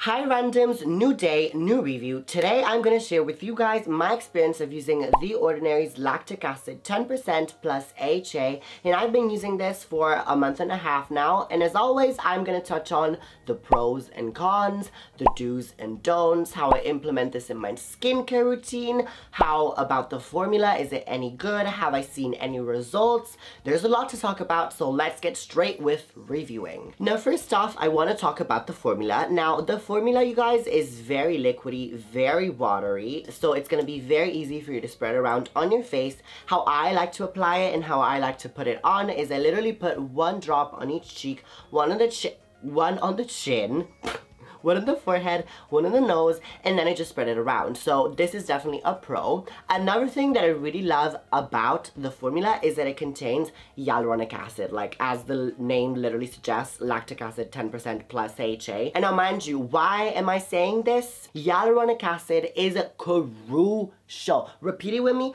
Hi randoms, new day, new review. Today I'm going to share with you guys my experience of using The Ordinary's lactic acid 10% plus AHA, and I've been using this for a month and a half now, and as always I'm going to touch on the pros and cons, the do's and don'ts, how I implement this in my skincare routine, how about the formula, is it any good, have I seen any results. There's a lot to talk about, so let's get straight with reviewing. Now first off, I want to talk about the formula. Now the formula, you guys, is very liquidy, very watery, so it's going to be very easy for you to spread around on your face. How I like to apply it and how I like to put it on is I literally put one drop on each cheek, one on the chin, one on the forehead, one on the nose, and then I just spread it around. So this is definitely a pro. Another thing that I really love about the formula is that it contains hyaluronic acid, like as the name literally suggests, lactic acid 10% plus AHA. And now mind you, why am I saying this? Hyaluronic acid is crucial. Repeat it with me,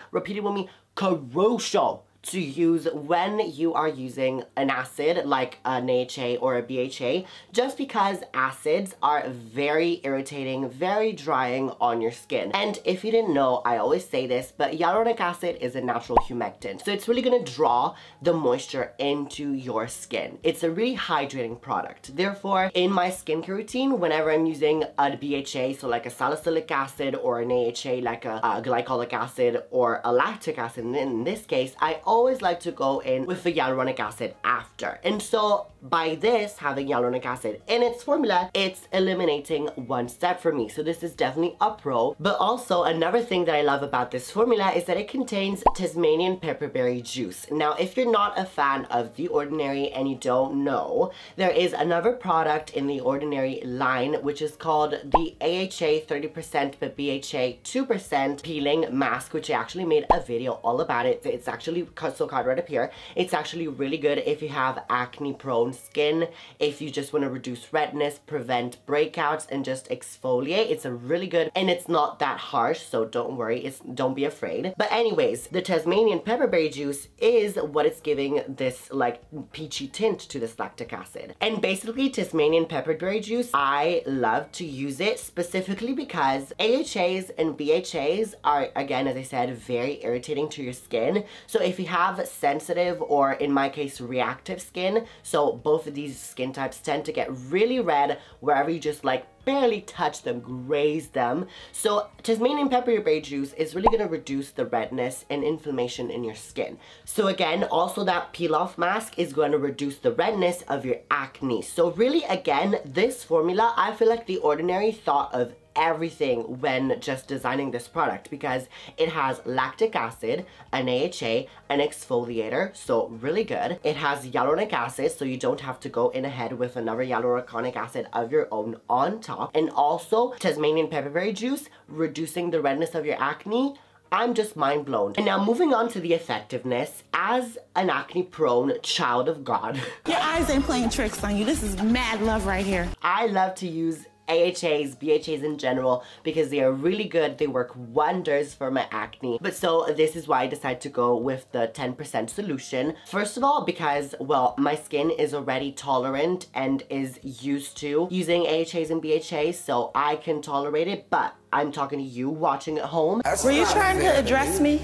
crucial to use when you are using an acid like an AHA or a BHA, just because acids are very irritating, very drying on your skin. And if you didn't know, I always say this, but hyaluronic acid is a natural humectant, so it's really going to draw the moisture into your skin. It's a really hydrating product. Therefore, in my skincare routine, whenever I'm using a BHA, so like a salicylic acid, or an AHA like a glycolic acid or a lactic acid, in this case, I always like to go in with the hyaluronic acid after. And so by this having hyaluronic acid in its formula, it's eliminating one step for me. So this is definitely a pro. But also another thing that I love about this formula is that it contains Tasmanian pepperberry juice. Now if you're not a fan of The Ordinary and you don't know, there is another product in The Ordinary line which is called the AHA 30% but BHA 2% peeling mask, which I actually made a video all about it. It's actually so card right up here. It's actually really good if you have acne prone skin, if you just want to reduce redness, prevent breakouts, and just exfoliate. It's a really good, and it's not that harsh, so don't worry, don't be afraid. But anyways, the Tasmanian pepperberry juice is what it's giving this like peachy tint to this lactic acid. And basically Tasmanian pepperberry juice, I love to use it specifically because AHAs and BHAs are, again, as I said, very irritating to your skin. So if you have sensitive, or in my case reactive skin, so both of these skin types tend to get really red wherever you just like barely touch them, graze them. So Tasmanian pepperberry juice is really going to reduce the redness and inflammation in your skin. So again, also that peel off mask is going to reduce the redness of your acne. So really, again, this formula, I feel like The Ordinary thought of everything when just designing this product, because it has lactic acid, an AHA, an exfoliator, so really good. It has hyaluronic acid, so you don't have to go in ahead with another hyaluronic acid of your own on top, and also Tasmanian pepperberry juice, reducing the redness of your acne. I'm just mind blown. And now moving on to the effectiveness, as an acne prone child of God. Your eyes ain't playing tricks on you. This is mad love right here. I love to use AHAs, BHAs in general, because they are really good. They work wonders for my acne. But so this is why I decided to go with the 10% solution. First of all, because, well, my skin is already tolerant and is used to using AHAs and BHAs, so I can tolerate it. But I'm talking to you watching at home. Were you trying to address me?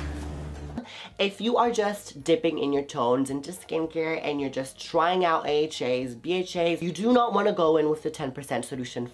If you are just dipping in your tones into skincare and you're just trying out AHAs, BHAs, you do not want to go in with the 10% solution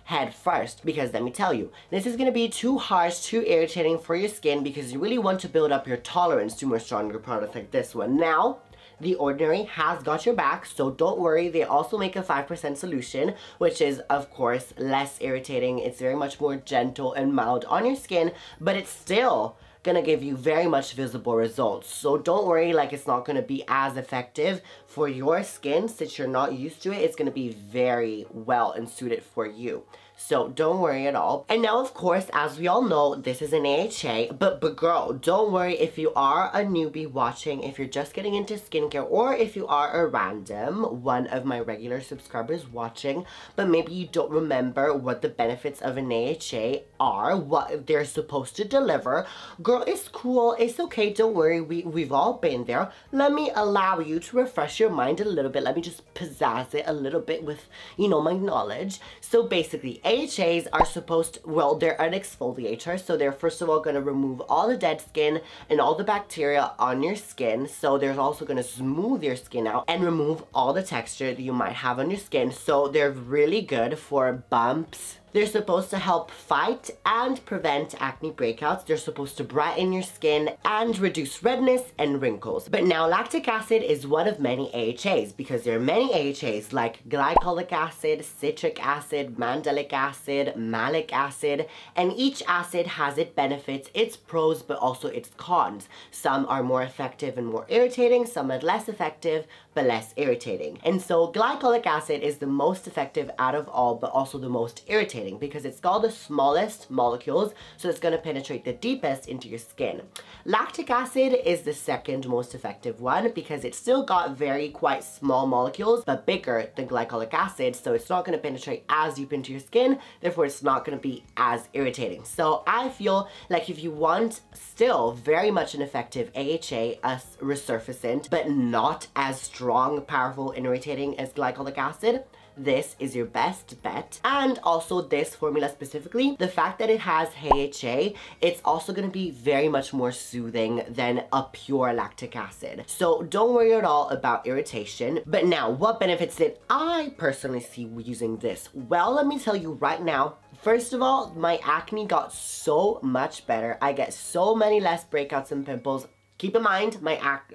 head first, because let me tell you, this is going to be too harsh, too irritating for your skin, because you really want to build up your tolerance to more stronger products like this one. Now, The Ordinary has got your back, so don't worry. They also make a 5% solution, which is, of course, less irritating. It's very much more gentle and mild on your skin, but it's still gonna give you very much visible results. So don't worry, like it's not gonna be as effective for your skin since you're not used to it. It's gonna be very well and suited for you. So don't worry at all. And now, of course, as we all know, this is an AHA, but girl, don't worry if you are a newbie watching, if you're just getting into skincare, or if you are a random, one of my regular subscribers watching, but maybe you don't remember what the benefits of an AHA are, what they're supposed to deliver. girl, it's cool, it's okay, don't worry, we've all been there. Let me allow you to refresh your mind a little bit. Let me just pizzazz it a little bit with, you know, my knowledge. So basically, AHAs are supposed to, well, they're an exfoliator, so they're first of all going to remove all the dead skin and all the bacteria on your skin. So they're also going to smooth your skin out and remove all the texture that you might have on your skin. So they're really good for bumps. They're supposed to help fight and prevent acne breakouts. They're supposed to brighten your skin and reduce redness and wrinkles. But now lactic acid is one of many AHAs, because there are many AHAs like glycolic acid, citric acid, mandelic acid, malic acid, and each acid has its benefits, its pros, but also its cons. Some are more effective and more irritating, some are less effective but less irritating. And so glycolic acid is the most effective out of all, but also the most irritating, because it's got the smallest molecules, so it's going to penetrate the deepest into your skin. Lactic acid is the second most effective one, because it's still got quite small molecules, but bigger than glycolic acid, so it's not going to penetrate as deep into your skin, therefore it's not going to be as irritating. So I feel like if you want still very much an effective AHA, a resurfacant, but not as strong, powerful, and irritating as glycolic acid, this is your best bet. And also this formula specifically, the fact that it has AHA, it's also going to be very much more soothing than a pure lactic acid. So don't worry at all about irritation. But now, what benefits did I personally see using this? Well, let me tell you right now. First of all, my acne got so much better. I get so many less breakouts and pimples. Keep in mind,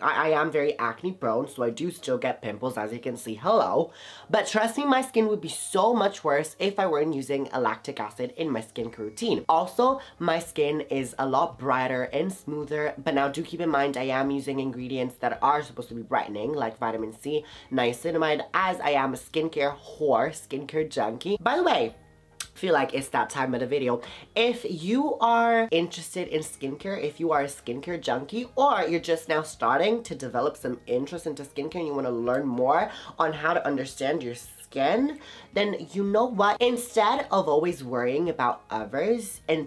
I am very acne prone, so I do still get pimples, as you can see, hello. But trust me, my skin would be so much worse if I weren't using a lactic acid in my skincare routine. Also, my skin is a lot brighter and smoother, but now do keep in mind, I am using ingredients that are supposed to be brightening, like vitamin C, niacinamide, as I am a skincare whore, skincare junkie. By the way, feel like it's that time of the video. If you are interested in skincare, if you are a skincare junkie, or you're just now starting to develop some interest into skincare and you want to learn more on how to understand your skin, then you know what? Instead of always worrying about others and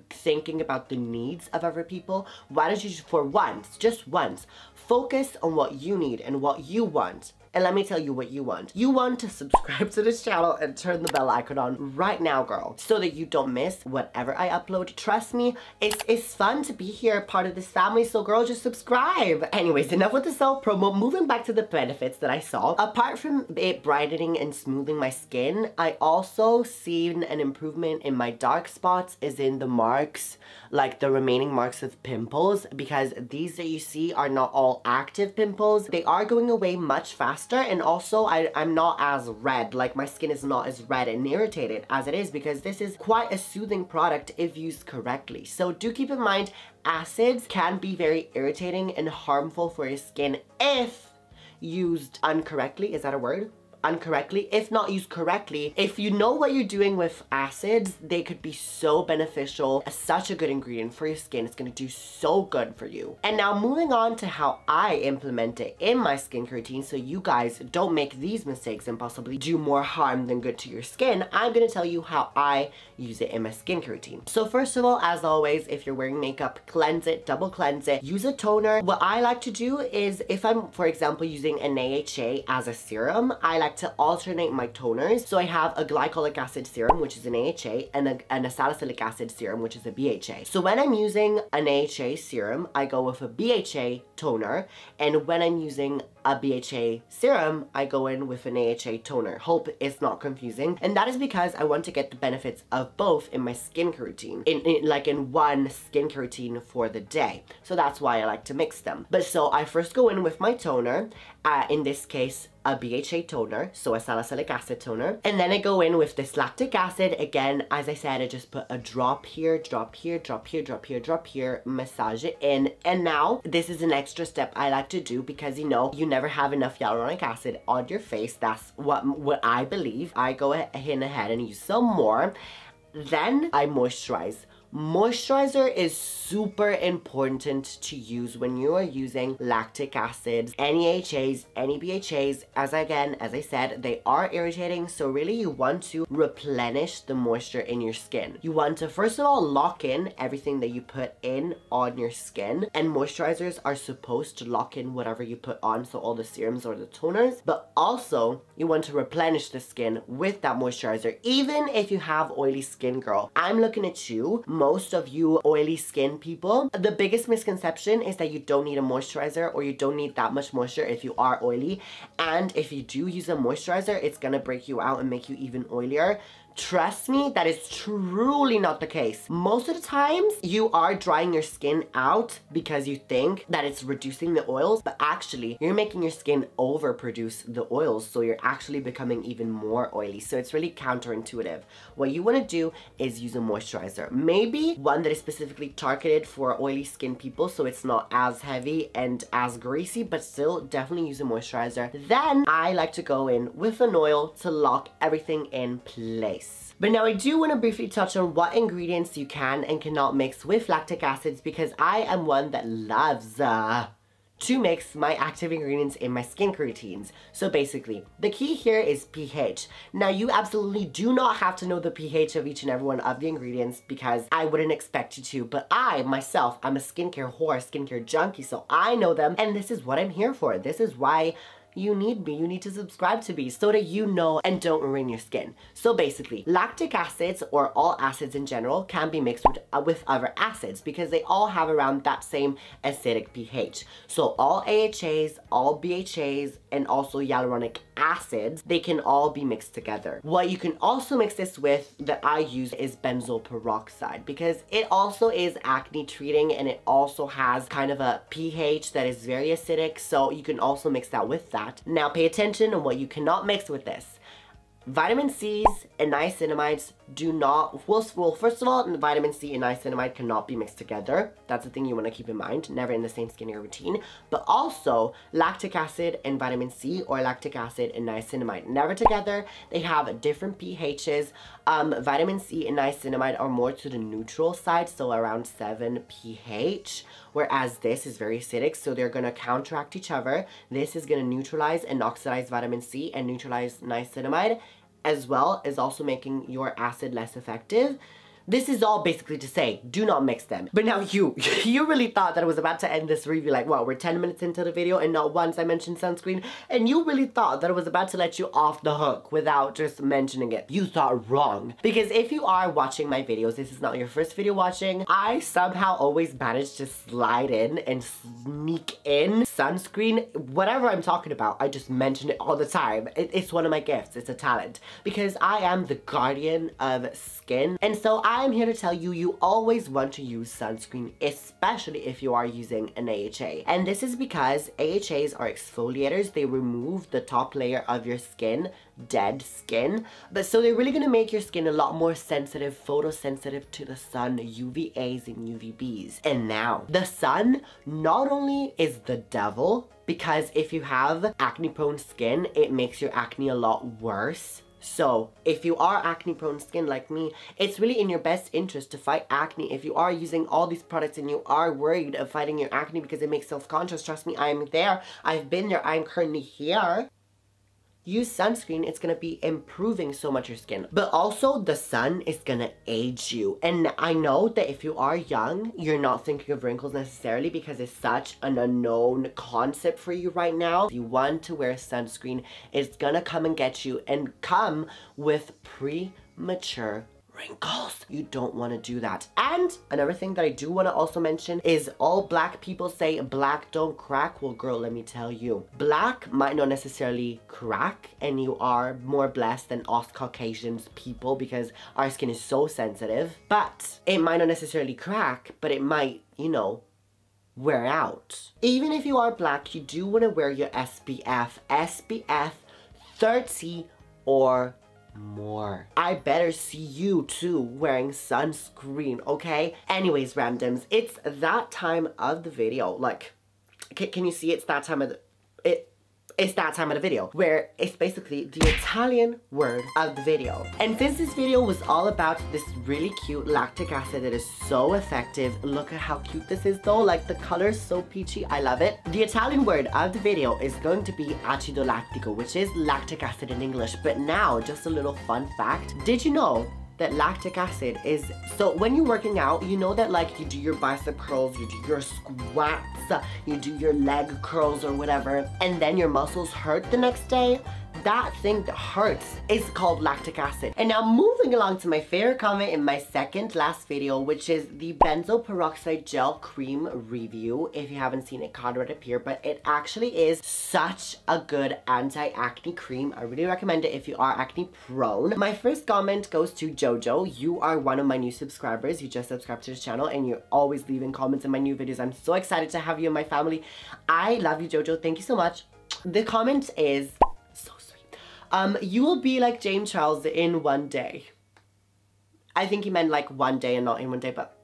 thinking about the needs of other people, why don't you for once, just once, focus on what you need and what you want. And let me tell you what you want. You want to subscribe to this channel and turn the bell icon on right now, girl, so that you don't miss whatever I upload. Trust me, it's fun to be here, part of this family, so girl, just subscribe. Anyways, enough with the self promo. Moving back to the benefits that I saw. Apart from it brightening and smoothing my skin, I also seen an improvement in my dark spots, as in the marks, like the remaining marks of pimples, because these that you see are not all active pimples. They are going away much faster. And also I'm not as red, like my skin is not as red and irritated as it is, because this is quite a soothing product if used correctly. So do keep in mind, acids can be very irritating and harmful for your skin if used incorrectly. Is that a word? Incorrectly, if not used correctly. If you know what you're doing with acids, they could be so beneficial. Such a good ingredient for your skin. It's going to do so good for you. And now moving on to how I implement it in my skincare routine, so you guys don't make these mistakes and possibly do more harm than good to your skin, I'm going to tell you how I use it in my skincare routine. So first of all, as always, if you're wearing makeup, cleanse it, double cleanse it, use a toner. What I like to do is, if I'm, for example, using an AHA as a serum, I like to alternate my toners. So I have a glycolic acid serum, which is an AHA, and a salicylic acid serum, which is a BHA. So when I'm using an AHA serum, I go with a BHA toner, and when I'm using a BHA serum, I go in with an AHA toner. Hope it's not confusing. And that is because I want to get the benefits of both in my skincare routine, in one skincare routine for the day. So that's why I like to mix them. But so I first go in with my toner, in this case, a BHA toner, so a salicylic acid toner. And then I go in with this lactic acid. Again, as I said, I just put a drop here, drop here, drop here, drop here, drop here, massage it in. And now, this is an extra step I like to do, because you know, you never have enough hyaluronic acid on your face. That's what I believe. I go ahead and use some more. Then I moisturize. Moisturizer is super important to use when you are using lactic acids, any AHAs, any BHAs. As I said, they are irritating, so really you want to replenish the moisture in your skin. You want to first of all lock in everything that you put in on your skin, and moisturizers are supposed to lock in whatever you put on, so all the serums or the toners, but also you want to replenish the skin with that moisturizer, even if you have oily skin, girl. I'm looking at you, most of you oily skin people. The biggest misconception is that you don't need a moisturizer, or you don't need that much moisture if you are oily, and if you do use a moisturizer, it's gonna break you out and make you even oilier. Trust me, that is truly not the case. Most of the times, you are drying your skin out because you think that it's reducing the oils, but actually, you're making your skin overproduce the oils, so you're actually becoming even more oily. So it's really counterintuitive. What you want to do is use a moisturizer. Maybe one that is specifically targeted for oily skin people, so it's not as heavy and as greasy, but still definitely use a moisturizer. Then, I like to go in with an oil to lock everything in place. But now I do want to briefly touch on what ingredients you can and cannot mix with lactic acids, because I am one that loves to mix my active ingredients in my skincare routines. So basically, the key here is pH. Now you absolutely do not have to know the pH of each and every one of the ingredients, because I wouldn't expect you to, but I, myself, I'm a skincare whore, skincare junkie, so I know them, and this is what I'm here for. This is why you need me. You need to subscribe to me so that you know and don't ruin your skin. So basically, lactic acids, or all acids in general, can be mixed with other acids because they all have around that same acidic pH. So all AHAs, all BHAs, and also hyaluronic acids, they can all be mixed together. What you can also mix this with, that I use, is benzoyl peroxide, because it also is acne treating, and it also has kind of a pH that is very acidic, so you can also mix that with that. Now pay attention on what you cannot mix with this. Vitamin C's and niacinamides do not, well, first of all, vitamin C and niacinamide cannot be mixed together. That's the thing you want to keep in mind, never in the same skincare routine. But also, lactic acid and vitamin C, or lactic acid and niacinamide, never together. They have different pHs. Vitamin C and niacinamide are more to the neutral side, so around 7 pH, whereas this is very acidic, so they're going to counteract each other. This is going to neutralize and oxidize vitamin C and neutralize niacinamide, as well as also making your acid less effective. This is all basically to say, do not mix them. But now you really thought that I was about to end this review like, wow, we're 10 minutes into the video and not once I mentioned sunscreen, and you really thought that I was about to let you off the hook without just mentioning it. You thought wrong. Because if you are watching my videos, this is not your first video watching, I somehow always manage to slide in and sneak in sunscreen. Whatever I'm talking about, I just mention it all the time. It's one of my gifts, it's a talent. Because I am the guardian of skin, and so I'm here to tell you, you always want to use sunscreen, especially if you are using an AHA. And this is because AHAs are exfoliators. They remove the top layer of your skin, dead skin, but so they're really going to make your skin a lot more sensitive, photosensitive to the sun, UVAs and UVBs. And now, the sun not only is the devil, because if you have acne prone skin, it makes your acne a lot worse. So if you are acne prone skin like me, it's really in your best interest to fight acne. If you are using all these products and you are worried of fighting your acne because it makes self-conscious, trust me, I'm there. I've been there. I'm currently here. Use sunscreen, it's gonna be improving so much your skin. But also, the sun is gonna age you. And I know that if you are young, you're not thinking of wrinkles necessarily because it's such an unknown concept for you right now. If you want to wear sunscreen, it's gonna come and get you and come with premature wrinkles. You don't want to do that. And another thing that I do want to also mention is all black people say black don't crack. Well, girl, let me tell you, black might not necessarily crack, and you are more blessed than us Caucasians people because our skin is so sensitive. But it might not necessarily crack, but it might, you know, wear out. Even if you are black, you do want to wear your SPF 30 or more. I better see you too wearing sunscreen, okay? Anyways, randoms, it's that time of the video. Like, can you see it's that time of the... it's that time of the video where it's basically the Italian word of the video. And since this video was all about this really cute lactic acid that is so effective, look at how cute this is though, like the color is so peachy, I love it. The Italian word of the video is going to be acido lactico, which is lactic acid in English. But now, just a little fun fact, did you know that lactic acid is, so when you're working out, you know that like you do your bicep curls, you do your squats, you do your leg curls or whatever, and then your muscles hurt the next day? That thing that hurts is called lactic acid. And now moving along to my favorite comment in my second last video, which is the benzoyl peroxide gel cream review. If you haven't seen it, card right up here, but it actually is such a good anti-acne cream. I really recommend it if you are acne prone. My first comment goes to Jojo. You are one of my new subscribers. You just subscribed to this channel and you're always leaving comments in my new videos. I'm so excited to have you in my family. I love you, Jojo. Thank you so much. The comment is so sweet. You will be like James Charles in one day. I think he meant like one day and not in one day, but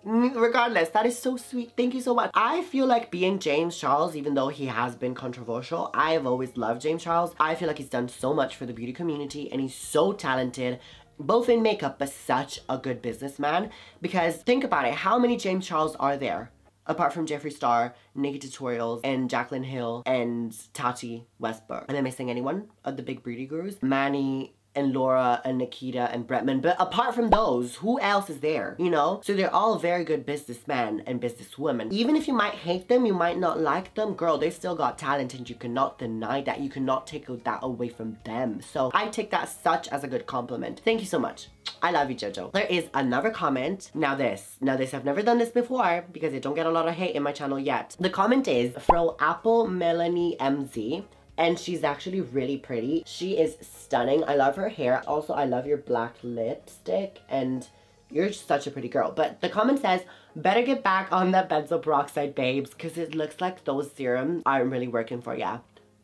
regardless, that is so sweet. Thank you so much. I feel like being James Charles, even though he has been controversial, I have always loved James Charles. I feel like he's done so much for the beauty community and he's so talented, both in makeup, but such a good businessman. Because think about it, how many James Charles are there? Apart from Jeffree Star, Naked Tutorials, and Jaclyn Hill, and Tati Westbrook. Am I missing anyone of the big beauty gurus? Manny and Laura and Nikita and Bretman. But apart from those, who else is there? You know? So they're all very good businessmen and businesswomen. Even if you might hate them, you might not like them, girl, they still got talent and you cannot deny that. You cannot take that away from them. So I take that such as a good compliment. Thank you so much. I love you, Jojo. There is another comment. Now this, I've never done this before because I don't get a lot of hate in my channel yet. The comment is from Apple Melanie MZ. And she's actually really pretty. She is stunning. I love her hair. Also, I love your black lipstick and you're such a pretty girl. But the comment says, better get back on that benzoyl peroxide, babes, because it looks like those serums aren't really working for ya.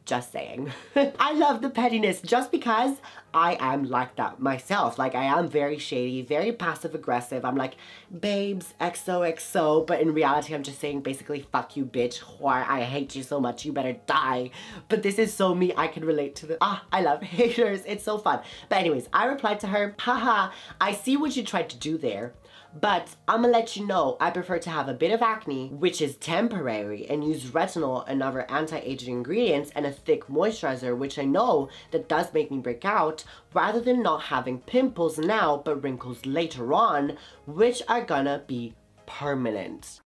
Just saying. I love the pettiness just because I am like that myself. Like, I am very shady, very passive aggressive. I'm like, babes, XOXO, but in reality I'm just saying basically, fuck you, bitch, whore, I hate you so much, you better die. But this is so me, I can relate to the, I love haters, it's so fun. But anyways, I replied to her, haha, I see what you tried to do there. But I'm gonna let you know, I prefer to have a bit of acne, which is temporary, and use retinol and other anti-aging ingredients and a thick moisturizer, which I know that does make me break out, rather than not having pimples now, but wrinkles later on, which are gonna be permanent.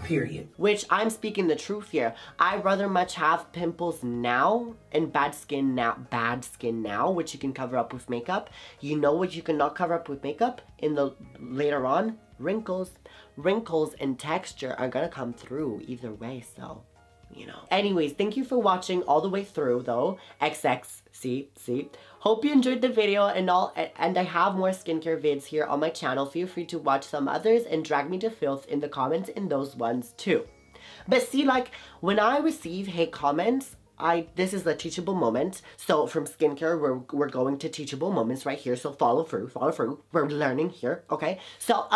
Period. Which, I'm speaking the truth here. I'd rather much have pimples now and bad skin now, which you can cover up with makeup. You know what you cannot cover up with makeup in the later on? Wrinkles. Wrinkles and texture are gonna come through either way, so, you know. Anyways, thank you for watching all the way through though. XXCC. Hope you enjoyed the video and all, and I have more skincare vids here on my channel. Feel free to watch some others and drag me to filth in the comments in those ones too. But see, like, when I receive hate comments, this is the teachable moment. So from skincare, we're going to teachable moments right here. So follow through. We're learning here, okay? So,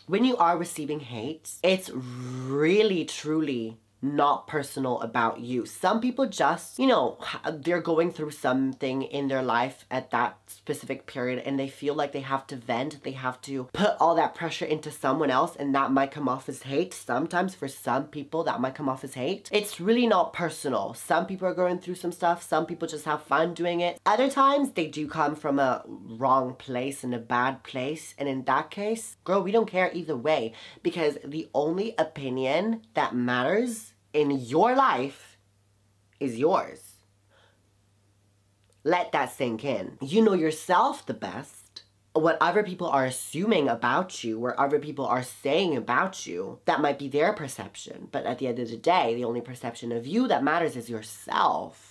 when you are receiving hate, it's really, truly not personal about you. Some people just, you know, they're going through something in their life at that specific period and they feel like they have to vent, they have to put all that pressure into someone else, and that might come off as hate. Sometimes for some people that might come off as hate. It's really not personal. Some people are going through some stuff, some people just have fun doing it. Other times they do come from a wrong place and a bad place, and in that case, girl, we don't care either way, because the only opinion that matters in your life is yours. Let that sink in. You know yourself the best. What other people are assuming about you, what other people are saying about you, that might be their perception. But at the end of the day, the only perception of you that matters is yourself.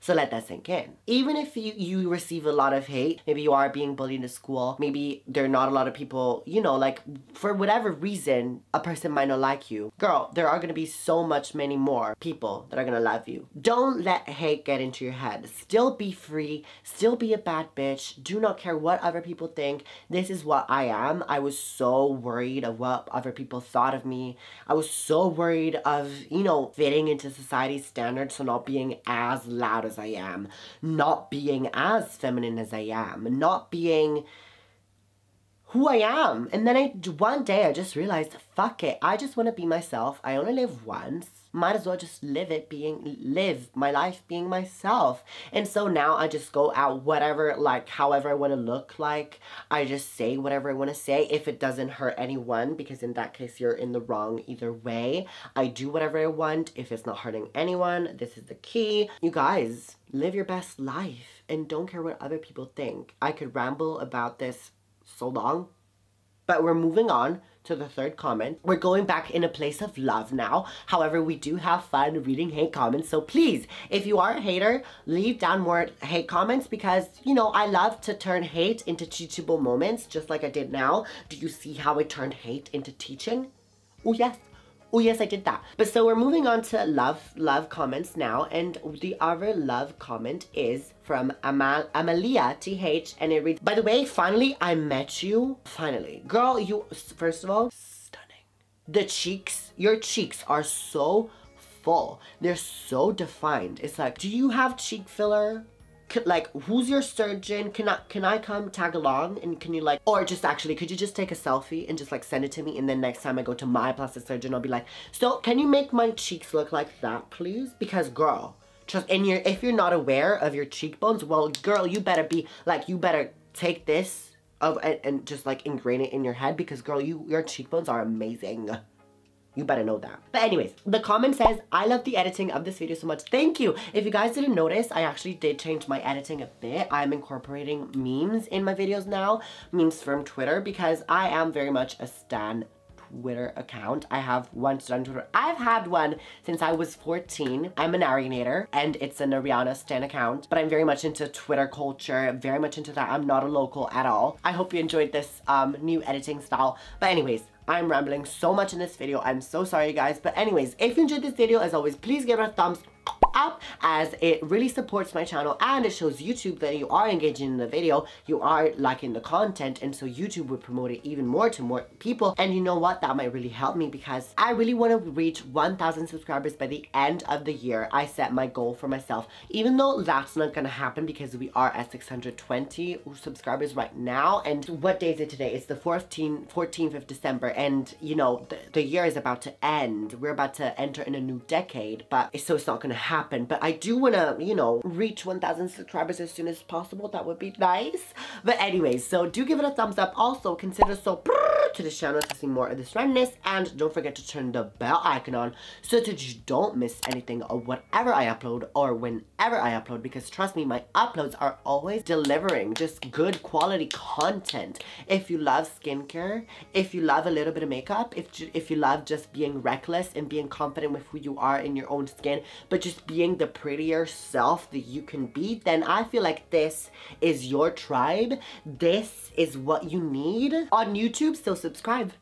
So let that sink in. Even if you receive a lot of hate, maybe you are being bullied in school, maybe there are not a lot of people, you know, like for whatever reason, a person might not like you. Girl, there are gonna be so many more people that are gonna love you. Don't let hate get into your head. Still be free, still be a bad bitch. Do not care what other people think. This is what I am. I was so worried of what other people thought of me. I was so worried of, you know, fitting into society's standards, so not being as loud as I am, not being as feminine as I am, not being who I am. And then one day I just realized, fuck it, I just want to be myself. I only live once. Might as well just live my life being myself. And so now I just go out whatever, like however I want to look like. I just say whatever I want to say if it doesn't hurt anyone, because in that case you're in the wrong either way. I do whatever I want if it's not hurting anyone. This is the key. You guys, live your best life and don't care what other people think. I could ramble about this so long, but we're moving on to the third comment. We're going back in a place of love now. However, we do have fun reading hate comments, so please, if you are a hater, leave down more hate comments, because, you know, I love to turn hate into teachable moments, just like I did now. Do you see how I turned hate into teaching? Oh yes. Oh yes, I did that. But so we're moving on to love comments now, and the other love comment is from Amalia TH, and it reads, by the way, finally I met you. Finally. Girl, you, first of all, stunning. The cheeks, your cheeks are so full. They're so defined. It's like, do you have cheek filler? Like, who's your surgeon? Can I come tag along, and can you like, or just actually, could you just take a selfie and just like send it to me, and then next time I go to my plastic surgeon, I'll be like, so can you make my cheeks look like that, please? Because girl, trust, and if you're not aware of your cheekbones, well, girl, you better be like, you better take this and just like ingrain it in your head, because girl, your cheekbones are amazing. You better know that. But anyways, the comment says, I love the editing of this video so much. Thank you. If you guys didn't notice, I actually did change my editing a bit. I'm incorporating memes in my videos now. Memes from Twitter, because I am very much a stan Twitter account. I have one stan Twitter. I've had one since I was 14. I'm an Arianator, and it's an Ariana stan account, but I'm very much into Twitter culture, very much into that. I'm not a local at all. I hope you enjoyed this new editing style. But anyways, I'm rambling so much in this video. I'm so sorry, guys. But anyways, if you enjoyed this video, as always, please give it a thumbs up, as it really supports my channel and it shows YouTube that you are engaging in the video, you are liking the content, and so YouTube would promote it even more to more people. And you know what, that might really help me, because I really want to reach 1,000 subscribers by the end of the year. I set my goal for myself, even though that's not gonna happen because we are at 620 subscribers right now. And what day is it today? It's the 14th of December, and you know, the year is about to end. We're about to enter in a new decade, but so it's not gonna happen. But I do want to, you know, reach 1,000 subscribers as soon as possible. That would be nice. But anyways, so do give it a thumbs up. Also, consider to this channel to see more of this randomness, and don't forget to turn the bell icon on so that you don't miss anything of whatever I upload or whenever I upload, because trust me, my uploads are always delivering just good quality content. If you love skincare, if you love a little bit of makeup, if you love just being reckless and being confident with who you are in your own skin, but just being the prettier self that you can be, then I feel like this is your tribe. This is what you need on YouTube, so subscribe.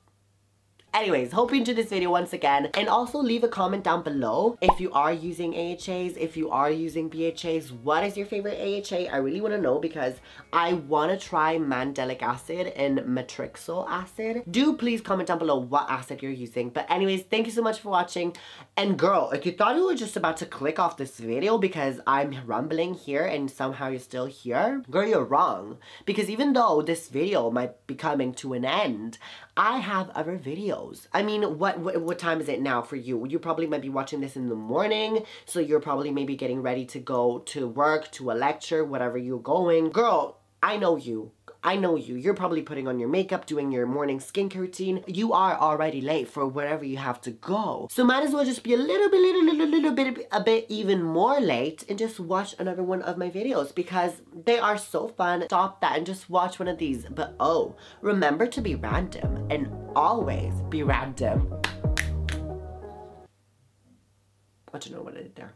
Anyways, hope you enjoyed this video once again, and also leave a comment down below if you are using AHAs, if you are using BHAs, what is your favorite AHA? I really want to know, because I want to try mandelic acid and matrixyl acid. Do please comment down below what acid you're using. But anyways, thank you so much for watching. And girl, if you thought you were just about to click off this video because I'm rumbling here and somehow you're still here, girl, you're wrong. Because even though this video might be coming to an end, I have other videos. I mean, what time is it now for you? You probably might be watching this in the morning, so you're probably maybe getting ready to go to work, to a lecture, whatever you're going. Girl, I know you. I know you. You're probably putting on your makeup, doing your morning skincare routine. You are already late for wherever you have to go. So might as well just be a bit even more late and just watch another one of my videos, because they are so fun. Stop that and just watch one of these. But oh, remember to be random, and always be random. I don't know what I did there.